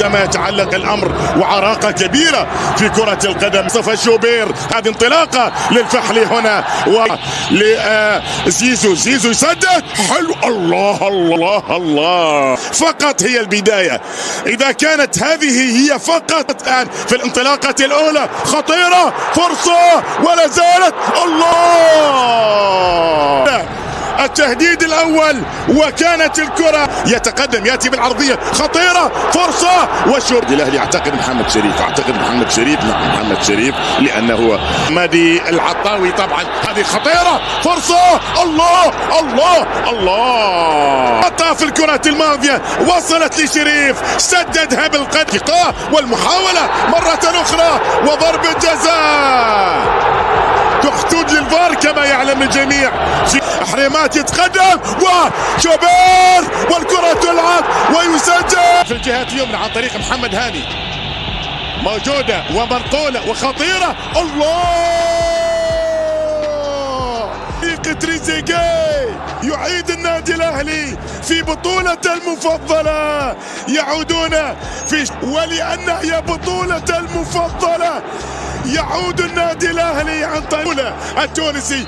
عندما يتعلق الامر وعراقه كبيره في كره القدم. مصطفى الشوبير، هذه انطلاقه للفحلي هنا زيزو يسدد حلو. الله الله الله، فقط هي البدايه. اذا كانت هذه هي فقط الان في الانطلاقه الاولى خطيره، فرصه ولا زالت. الله، التهديد الاول وكانت الكره يتقدم، ياتي بالعرضيه خطيره، فرصه وشوط الاهلي. اعتقد محمد شريف، نعم محمد شريف، لانه مادي العطاوي. طبعا هذه خطيره، فرصه. الله الله الله، حطها في الكرة الماضية، وصلت لشريف، سددها بالقدم والمحاولة مرة أخرى وضربة جزاء تحتوج للفار كما يعلم الجميع. حريمات يتقدم وشوبير والكرة تلعب ويسجل في الجهة اليمنى عن طريق محمد هاني، موجودة ومنقولة وخطيرة. الله، تريزيجيه يعيد النادي الاهلي في بطولة المفضلة، يعودون ولأنها هي بطولة المفضلة يعود النادي الاهلي عن طريق التونسي.